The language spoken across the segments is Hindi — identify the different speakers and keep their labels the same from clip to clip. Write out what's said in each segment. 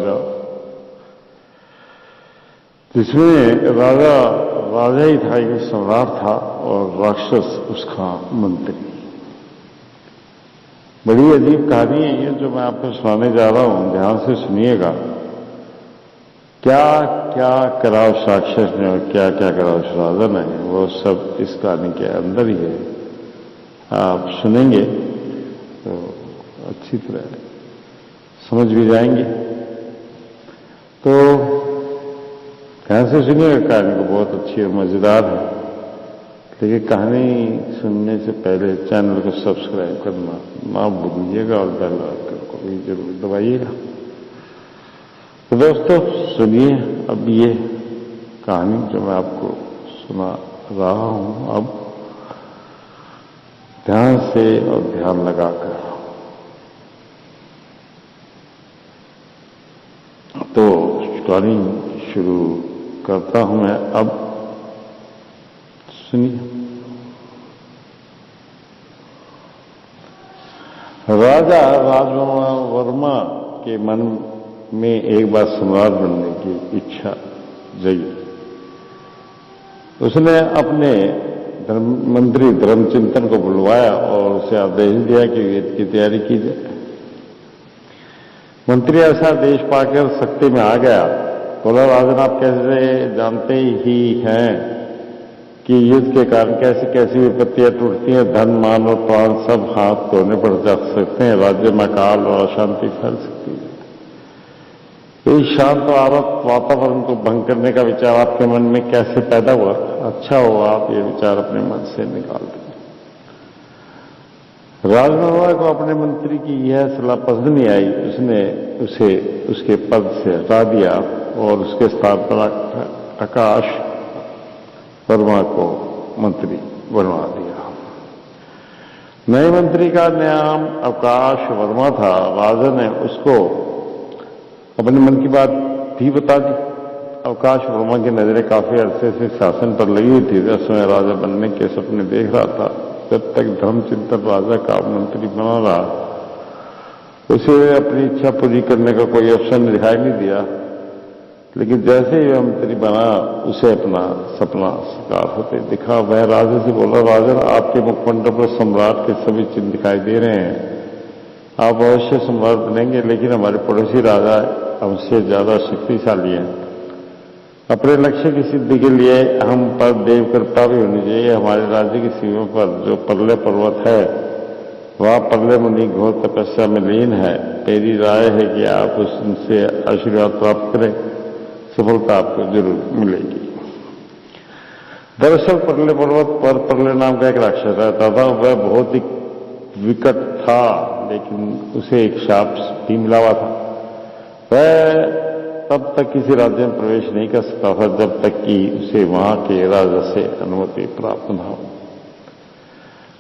Speaker 1: राजा, जिसमें राजा ही था, एक सम्राट था और राक्षस उसका मंत्री। बड़ी अजीब कहानी है ये जो मैं आपको सुनाने जा रहा हूं, ध्यान से सुनिएगा। क्या क्या करा उस राक्षस ने और क्या क्या करा उस राजा ने, वो सब इस कहानी के अंदर ही है। आप सुनेंगे तो अच्छी तरह समझ भी जाएंगे। तो ध्यान से सुनिएगा, कहानी को बहुत अच्छी और मजेदार है। लेकिन कहानी सुनने से पहले चैनल को सब्सक्राइब करना ना भूलिएगा और बेल आइकन को भी जरूर दबाइएगा। तो दोस्तों सुनिए अब ये कहानी जो मैं आपको सुना रहा हूं, अब ध्यान से और ध्यान लगाकर। तो कहानी शुरू करता हूं मैं अब, सुनिए। राजा राजवर्मा के मन में एक बार सम्राट बनने की इच्छा जगी। उसने अपने मंत्री धर्मचिंतन को बुलवाया और उसे आदेश दिया कि युद्ध की तैयारी की जाए। मंत्री ऐसा आदेश पाकर सख्ती में आ गया। बोला, राजन आप कैसे जानते ही हैं कि युद्ध के कारण कैसी कैसी विपत्तियां टूटती हैं, धन मान और प्राण सब हाथ धोने पड़ जा सकते हैं, राज्य में अकाल और अशांति फैल सकती है। इस शांत और आरत वातावरण को भंग करने का विचार आपके मन में कैसे पैदा हुआ? अच्छा होगा आप ये विचार अपने मन से निकाल दें। राजवर्मा को अपने मंत्री की यह सलाह पसंद नहीं आई। उसने उसे उसके पद से हटा दिया और उसके स्थान पर आकाश वर्मा को मंत्री बनवा दिया। नए मंत्री का नाम आकाश वर्मा था। राजा ने उसको अपने मन की बात भी बता दी। आकाश वर्मा की नजरें काफी अरसे से शासन पर लगी हुई थी। उस समय राजा बनने के सपने देख रहा था। जब तक धर्मचिंतन राजा का मंत्री बना रहा, उसे अपनी इच्छा पूरी करने का कोई अवसर दिखाई नहीं दिया। लेकिन जैसे ही वह मंत्री बना, उसे अपना सपना साकार होते दिखा। वह राजा से बोला, राजन आपके मुखमंडल पर सम्राट के सभी चिन्ह दिखाई दे रहे हैं। आप अवश्य सम्राट बनेंगे, लेकिन हमारे पड़ोसी राजा हमसे ज्यादा शक्तिशाली हैं। अपने लक्ष्य की सिद्धि के लिए हम पर देव कृपा भी होनी चाहिए। हमारे राज्य की सीमा पर जो परले पर्वत है, वहां परले मुनि घोर तपस्या में लीन है। मेरी राय है कि आप उनसे आशीर्वाद प्राप्त करें, सफलता आपको जरूर मिलेगी। दरअसल परले पर्वत पर परले नाम का एक राक्षस रहता था। वह बहुत ही विकट था, लेकिन उसे एक शाप भी मिला हुआ था। वह तब तक किसी राज्य में प्रवेश नहीं कर सकता था जब तक कि उसे वहां के राजा से अनुमति प्राप्त न हो।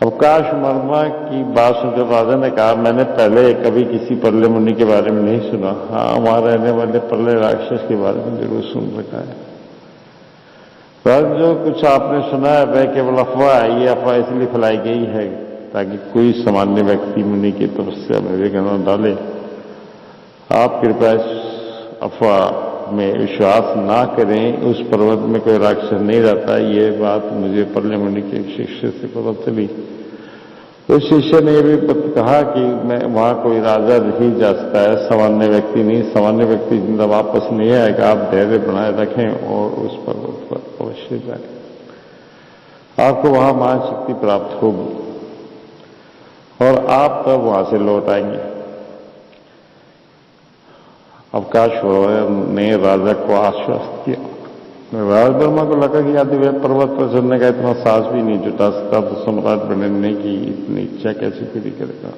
Speaker 1: आकाश वर्मा की बात सुनकर राजा ने कहा, मैंने पहले कभी किसी परले मुनि के बारे में नहीं सुना। हाँ, वहां रहने वाले परले राक्षस के बारे में जरूर सुन रखा है। राजा, जो कुछ आपने सुना है वह केवल अफवाह है। ये अफवाह इसलिए फैलाई गई है ताकि कोई सामान्य व्यक्ति मुनि की तपस्या में विघ्न न डाले। आप कृपया इस अफवाह में विश्वास ना करें। उस पर्वत में कोई राक्षस नहीं रहता। ये बात मुझे परले मुनि के एक शिष्य से पता चली। उस शिष्य ने भी कहा कि मैं वहां कोई राजा ही जा सकता है, सामान्य व्यक्ति नहीं। सामान्य व्यक्ति जिंदा वापस नहीं आएगा। आप धैर्य बनाए रखें और उस पर्वत पर अवश्य जाएं। आपको वहां महाशक्ति प्राप्त होगी और आप तब वहां से लौट आएंगे। आकाश वर्मा ने राजा को आश्वस्त किया। राजवर्मा को लगा कि यदि वह पर्वत पर चढ़ने का इतना साहस भी नहीं जुटा सकता तो सम्राट बनने की इतनी इच्छा कैसे पूरी करेगा।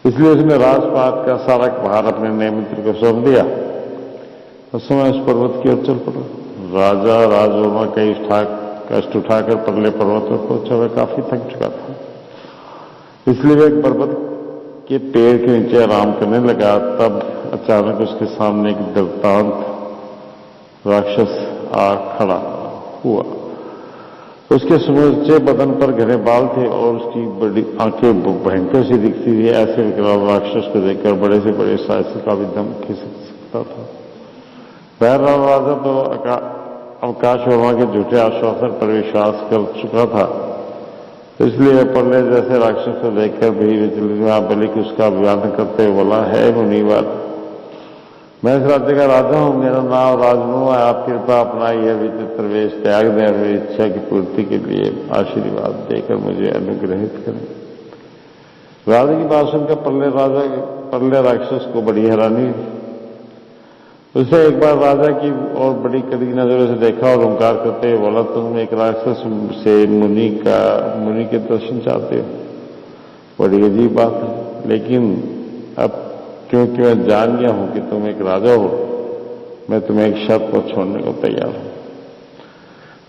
Speaker 1: इसलिए उसने राजपाट का सारा भार अपने नए मंत्री को सौंप दिया। उस समय उस पर्वत की ओर चल पड़ा। राजा राजवर्मा कई कष्ट उठाकर परले पर्वत पर पहुंचा। वह काफी थक चुका था, इसलिए वह एक पर्वत के पेड़ के नीचे आराम करने लगा। तब अचानक उसके सामने एक दर्दांत राक्षस आ खड़ा हुआ। उसके समूचे बदन पर घने बाल थे और उसकी बड़ी आंखें भयंकर सी दिखती थी। ऐसे विकराल राक्षस को देखकर बड़े से बड़े साहसी का भी दम खिसक सकता था। बहरहाल राजा तो अवकाश वर्मा के झूठे आश्वासन पर विश्वास कर चुका था, इसलिए प्रलय जैसे राक्षस को देखकर भी विचलित हुआ, बल्कि उसका अभिवादन करते हुए बोला, है मुनिवर, मैं इस राज्य का राजा हूं, मेरा नाम राजमनु है। आप कृपा अपना यह विचित्र वेश त्याग दें और मेरी इच्छा की पूर्ति के लिए आशीर्वाद देकर मुझे अनुग्रहित करें। राजा की बात सुनकर प्रलय राक्षस को बड़ी हैरानी हुई। उसे एक बार राजा की और बड़ी कड़ी नजरों से देखा और ओंकार करते हुए बोला, तुम एक राक्षस से मुनि के दर्शन चाहते हो, बड़ी अजीब बात है, लेकिन अब क्योंकि मैं जान गया हूं कि तुम एक राजा हो, मैं तुम्हें एक शर्त पर छोड़ने को तैयार हूं।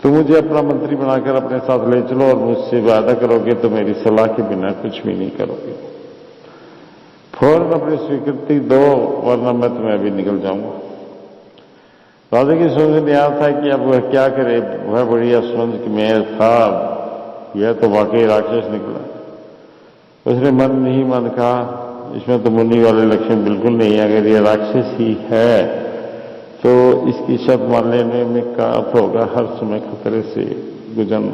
Speaker 1: तुम मुझे अपना मंत्री बनाकर अपने साथ ले चलो और मुझसे वादा करोगे तो मेरी सलाह के बिना कुछ भी नहीं करोगे। फौरन अपनी स्वीकृति दो, वरना मैं तुम्हें अभी निकल जाऊंगा। राजा की समझ में आया था कि अब वह क्या करे। वह बड़ी असमंज में था, यह तो वाकई राक्षस निकला। उसने मन ही मन कहा, इसमें तो मुनि वाले लक्षण बिल्कुल नहीं है। अगर यह राक्षस ही है तो इसकी शर्त मान लेने में का अर्थ होगा हर समय खतरे से गुजरना।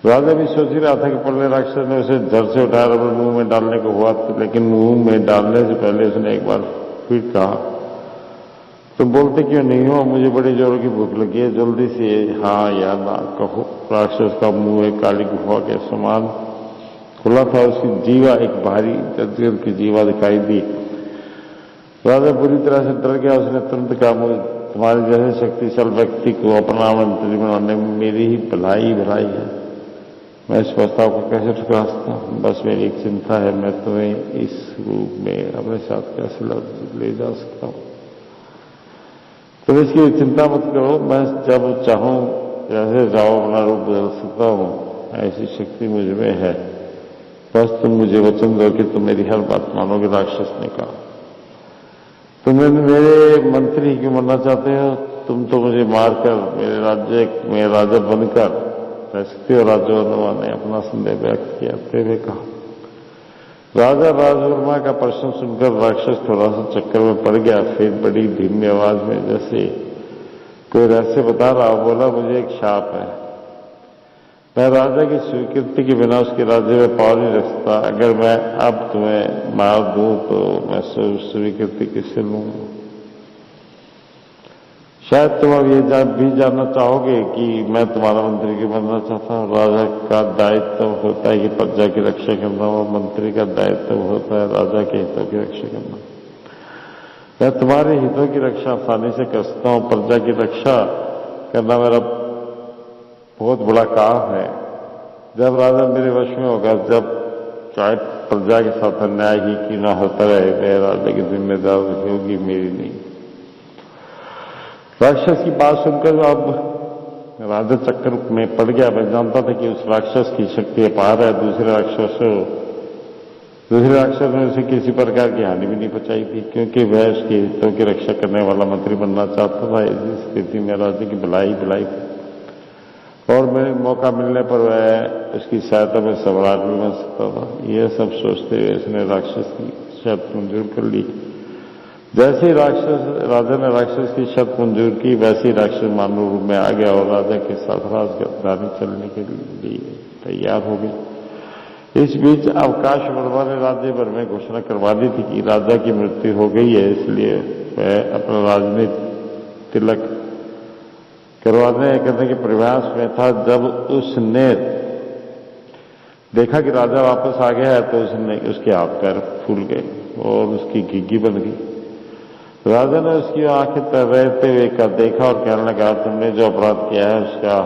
Speaker 1: राजा भी सोच ही रहा था कि प्रलय राक्षस ने उसे धड़ से उठाया और मुंह में डालने को हुआ, लेकिन मुंह में डालने से पहले उसने एक बार फिर कहा, तुम बोलते क्यों नहीं हो? मुझे बड़ी जोरों की भूख लगी है, जल्दी से हाँ या ना कहो। राक्षस का मुंह एक काली गुफा के समान खुला था। उसकी जीवा एक भारी जर्जर की जीवा दिखाई दी। राजा बुरी तरह से डर गया। उसने तुरंत कहा, तुम्हारे जैसे शक्तिशाली व्यक्ति को अपना मंत्री बनाने में मेरी ही भलाई है। मैं इस प्रस्ताव को कैसे ठुकरा सकता हूं? बस मेरी एक चिंता है, मैं तुम्हें इस रूप में अपने साथ कैसे ले जा सकता हूं? तुम इसकी चिंता मत करो, मैं जब चाहूं जैसे जाओ अपना रूप बदल सकता हूं, ऐसी शक्ति मुझ में है। बस तुम मुझे वचन दो कि तुम मेरी हर बात मानोगे। राक्षस ने कहा, तुम मेरे मंत्री क्यों बनना चाहते हो? तुम तो मुझे मारकर मेरे राज्य में राजा बनकर रह सकते हो। राजवर्मा ने अपना संदेह व्यक्त किया हुए कहा। राजा राजवर्मा का प्रश्न सुनकर राक्षस थोड़ा सा चक्कर में पड़ गया। फिर बड़ी धीमी आवाज में जैसे कोई रहस्य बता रहा, बोला, मुझे एक शाप है। मैं राजा की स्वीकृति के बिना उसके राज्य में पाँव नहीं रख सकता। अगर मैं अब तुम्हें मार दूं तो मैं स्वीकृति किससे लूंगा? शायद तुम अब ये भी जानना चाहोगे कि मैं तुम्हारा मंत्री क्यों बनना चाहता हूं। राजा का दायित्व होता है कि प्रजा की रक्षा करना, और मंत्री का दायित्व होता है राजा के हितों की रक्षा करना। मैं तुम्हारे हितों की रक्षा आसानी से कर सकता हूं। प्रजा की रक्षा करना मेरा बहुत बड़ा काम है। जब राजा मेरे वश में होगा, जब चाहे प्रजा के साथ अन्याय ही क्यों ना होता रहे, मेरे राज्य की जिम्मेदारी होगी, मेरी नहीं। राक्षस की बात सुनकर अब राजा चक्कर में पड़ गया। मैं जानता था कि उस राक्षस की शक्ति अपार है। दूसरे राक्षस ने उसे किसी प्रकार की हानि भी नहीं पहुंचाई थी, क्योंकि वह उसके हितों की रक्षा करने वाला मंत्री बनना चाहता था। इस स्थिति में राज्य की भलाई थी और मेरे मौका मिलने पर वह उसकी सहायता में सम्राट भी बन सकता था। यह सब सोचते हुए उसने राक्षस की शर्त मंजूर कर ली। जैसे ही राजा ने राक्षस की शर्त मंजूर की, वैसे ही राक्षस मानव रूप में आ गया और राजा के साथ राजगादी चलने के लिए तैयार हो गई। इस बीच अवकाश वर्मा ने राज्य भर में घोषणा करवा दी थी कि राजा की मृत्यु हो गई है, इसलिए वह अपना राजनीतिक तिलक करने के प्रयास में था। जब उसने देखा कि राजा वापस आ गया है तो उसके हाथ पैर फूल गए और उसकी घिघी बन गई। राजा ने उसकी आंखें तैरते हुए देखा और कहने लगा, तुमने जो अपराध किया है उसका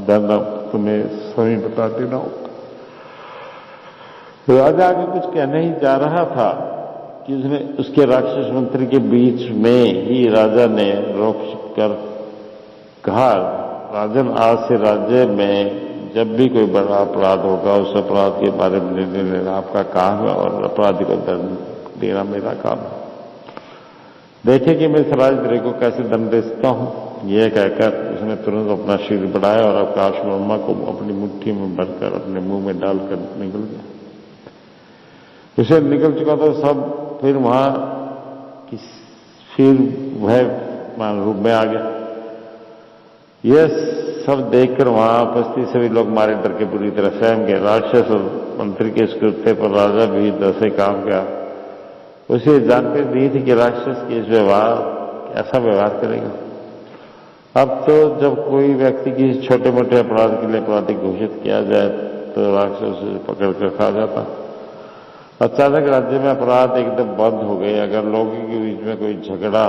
Speaker 1: दंड तुम्हें स्वयं बता देना होगा। राजा आगे कुछ कहने ही जा रहा था कि उसके राक्षस मंत्री के बीच में ही राजा ने रोक कर कहा, राजन, आज से राज्य में जब भी कोई बड़ा अपराध होगा, उस अपराध के बारे में निर्णय लेना आपका काम है और अपराधी को दंड देना मेरा काम है। देखें कि मैं इस राजद्रोही को कैसे दंड दे सकता हूं। यह कहकर उसने तुरंत अपना सिर बढ़ाया और आकाश वर्मा को अपनी मुट्ठी में भरकर अपने मुंह में डालकर निकल गया। उसे निकल चुका तो सब फिर वहां फिर भय मान रूप में आ गया। यह सब देखकर वहां उपस्थित सभी लोग मारे डर के बुरी तरह सहम गए। राक्षस और मंत्री के इस कृत्य पर राजा भी डर से कांप गया। उसे जानकारी दी थी कि राक्षस के इस ऐसा व्यवहार करेगा। अब तो जब कोई व्यक्ति किसी छोटे मोटे अपराध के लिए अपराधी घोषित किया जाए तो राक्षस उसे पकड़ कर खा जाता। अचानक राज्य में अपराध एकदम बंद हो गए। अगर लोगों के बीच में कोई झगड़ा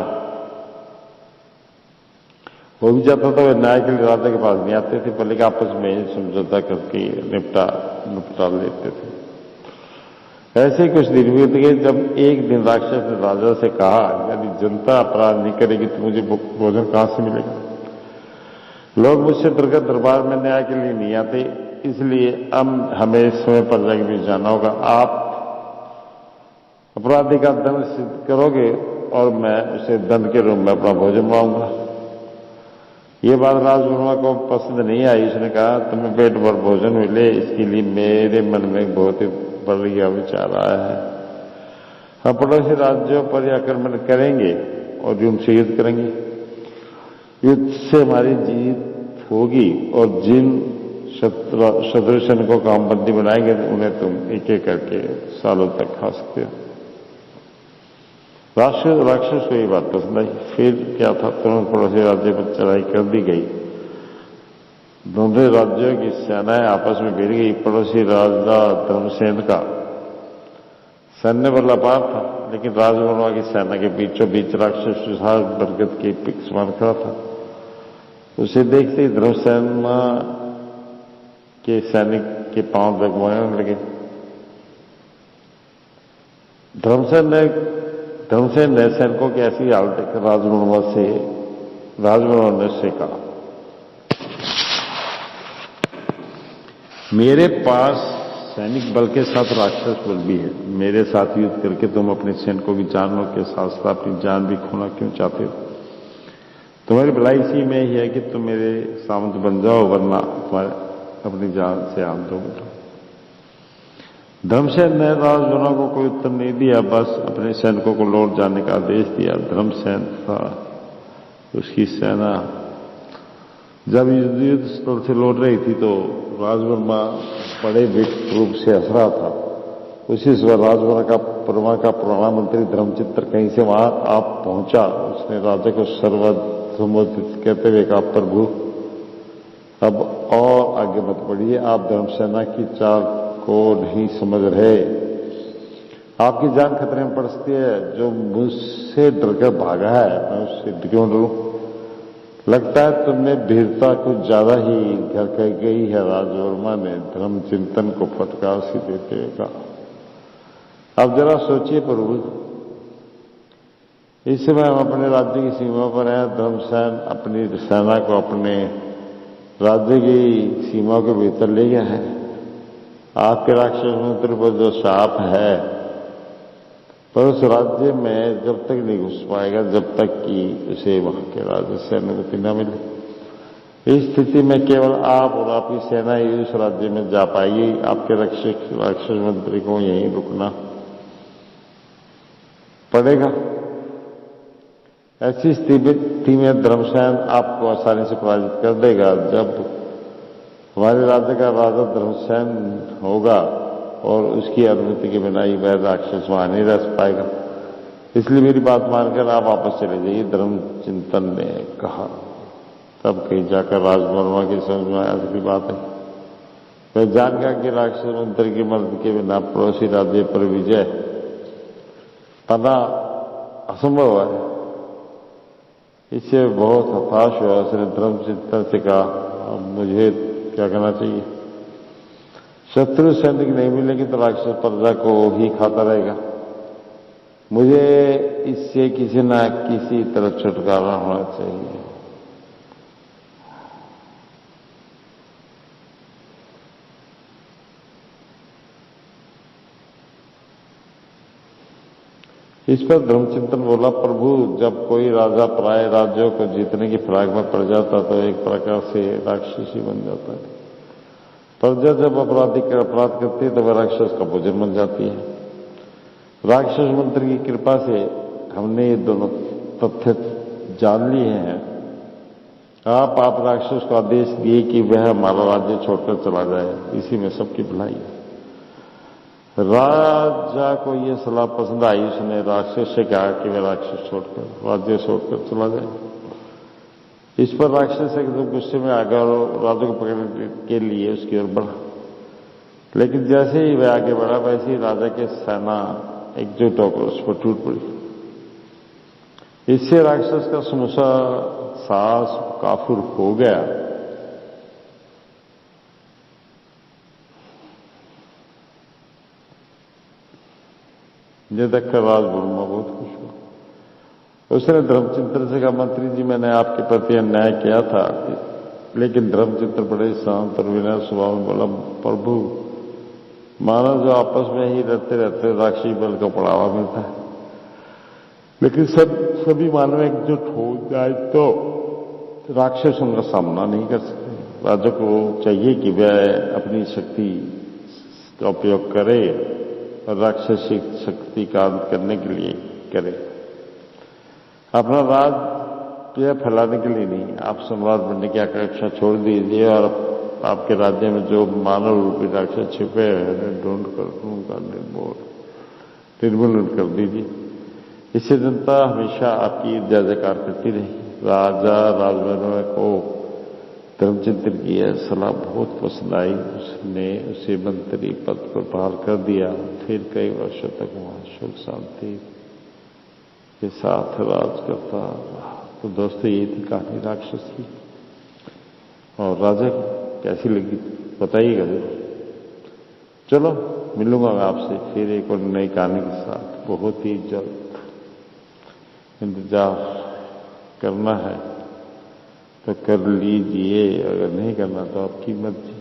Speaker 1: हो भी जाता तो वे न्याय के लिए राजा के पास नहीं आते थे, बल्कि आपस में ही समझौता करके निपटा लेते थे। ऐसे ही कुछ दिन बीत गए जब एक दिन राक्षस ने राजा से कहा, यदि जनता अपराध नहीं करेगी तो मुझे भोजन कहां से मिलेगा? लोग मुझसे डरकर दरबार में न्याय के लिए नहीं आते, इसलिए अब हमें समय पर जाके भी जाना होगा। आप अपराधी का दंड सिद्ध करोगे और मैं उसे दंड के रूप में अपना भोजन बनाऊंगा। ये बात राजवर्मा को पसंद नहीं आई। उसने कहा, तुम्हें पेट भर भोजन मिले इसके लिए मेरे मन में बहुत ही बढ़िया विचार आया है। हम पड़ोसी राज्यों पर आक्रमण करेंगे और उनसे युद्ध करेंगे। युद्ध से हमारी जीत होगी और जिन शत्रु सैनिकों को हम बंदी बनाएंगे उन्हें तुम एक एक करके सालों तक खा सकते हो। राक्षस को ये बात पसंद आई। फिर क्या था, तुरंत पड़ोसी राज्य पर चढ़ाई कर दी गई। दोनों राज्यों की सेनाएं आपस में भिड़ गई। पड़ोसी राजा धर्मसेन का सैन्य बल अपार था, लेकिन राजवर्मा की सेना के बीचों बीच राक्षस विशाल बरगद के पिक समान खड़ा था। उसे देखते ही धर्मसेन के सैनिक के पांव डगमगाने लगे। धर्मसेन ने सैनिकों की ऐसी हालत देखकर राजवर्मा ने उससे कहा, मेरे पास सैनिक बल के साथ राक्षस बल भी है। मेरे साथ युद्ध करके तुम अपने सैनिकों की जानों के साथ साथ अपनी जान भी खोना क्यों चाहते हो? तुम्हारी भलाई इसी में ही है कि तुम मेरे सामंत बन जाओ, वरना तुम्हारे अपनी जान से आम दोगे। धर्मसेन ने राजवर्मा को कोई उत्तर नहीं दिया, बस अपने सैनिकों को लौट जाने का आदेश दिया। धर्मसेन था उसकी सेना जब युद्ध स्थल से लौट रही थी तो राजवर्मा बड़े विकट रूप से हंस रहा था। उसी समय राजवर्मा का पुराना मंत्री धर्मचित्र कहीं से वहां आप पहुंचा। उसने राजा को संबोधित कहते हुए कहा, प्रभु अब और आगे मत बढ़िए, आप धर्मसेना की चाल को नहीं समझ रहे। आपकी जान खतरे में पड़ सकती है। जो मुझसे डरकर भागा है मैं उससे क्यों डरूं? लगता है तुमने वीरता कुछ ज्यादा ही घर कर गई है। राजवर्मा ने धर्म चिंतन को फटकार सी देते हुए कहा। अब जरा सोचिए प्रभु, इस समय हम अपने राज्य की सीमा पर हैं। धर्मसेन अपनी सेना को अपने राज्य की सीमा के भीतर ले गया है। आपके राक्षस मंत्री पर जो शाप है, पर उस राज्य में जब तक नहीं घुस पाएगा जब तक कि उसे वहां के राजा से अनुमति न मिले। इस स्थिति में केवल आप और आपकी सेना ही उस राज्य में जा पाएगी। आपके राक्षस मंत्री को यहीं रुकना पड़ेगा। ऐसी स्थिति में धर्मसेन आपको आसानी से पराजित कर देगा। जब हमारे राज्य का राजा धर्मसेन होगा और उसकी अनुमति के बिना ही वह राक्षस वहां नहीं रह पाएगा। इसलिए मेरी बात मानकर आप वापस चले जाइए, धर्म चिंतन ने कहा। तब कहीं जाकर राजवर्मा की समझ में आया असली बात है। वह जान गया कि राक्षस मंत्री की मदद के बिना पड़ोसी राज्य पर विजय पाना असंभव है। इससे बहुत हताश हुआ। उसने धर्म चिंतन से कहा, मुझे क्या करना चाहिए? शत्रु सैनिक नहीं मिलेंगे तो राक्षस प्रजा को ही खाता रहेगा। मुझे इससे किसी न किसी तरह छुटकारा होना चाहिए। इस पर धर्मचिंतन बोला, प्रभु जब कोई राजा पराये राज्यों को जीतने की फिराक में पड़ जाता तो एक प्रकार से राक्षसी बन जाता है। प्रजा जब अपराध करती है तो वह राक्षस का भोजन बन जाती है। राक्षस मंत्री की कृपा से हमने ये दोनों तथ्य जान लिए हैं। आप राक्षस को आदेश दिए कि वह हमारा राज्य छोड़कर चला जाए, इसी में सबकी भलाई है। राजा को यह सलाह पसंद आई। उसने राक्षस से कहा कि वह राक्षस छोड़कर राज्य छोड़कर चला जाए। इस पर राक्षस एकदम गुस्से में आ गया और राजा को पकड़ने के लिए उसकी ओर बढ़ा। लेकिन जैसे ही वह आगे बढ़ा वैसे ही राजा के सेना एकजुट होकर उस पर टूट पड़ी। इससे राक्षस का समूचा साहस काफुर हो गया। यह देखकर राजभवन बहुत खुश हुआ। उसने धर्मचिंतन से कहा, मंत्री जी मैंने आपके प्रति अन्याय किया था। लेकिन धर्मचिंतन बड़े शांत और विनय स्वभाव में बोला, प्रभु मानव जो आपस में ही रहते रहते राक्षसी बल का बढ़ावा मिलता है, लेकिन सभी मानव एकजुट हो जाए तो राक्षसों का सामना नहीं कर सकते। राजा को चाहिए कि वह अपनी शक्ति का उपयोग करे और राक्षसी शक्ति का अंत करने के लिए करे। अपना राज यह फैलाने के लिए नहीं, आप सम्राट बनने की आकांक्षा छोड़ दीजिए और आपके राज्य में जो मानव रूपी राक्षस छिपे हैं ढूंढ कर उनका निर्मूलन कर दीजिए। इससे जनता हमेशा आपकी जय जयकार करती रही। राजा राजभवन को धर्मचिंतन की यह सलाह बहुत पसंद आई। उसने उसे मंत्री पद पर बहाल कर दिया। फिर कई वर्षों तक वहां सुख शांति के साथ राज करता रहा। तो दोस्तों ये थी कहानी राक्षस की। और राजा कैसी लगी बताइएगा जरूर। चलो मिलूंगा मैं आपसे फिर एक और नई कहानी के साथ बहुत ही जल्द। इंतजार करना है तो कर लीजिए, अगर नहीं करना तो आपकी मर्जी।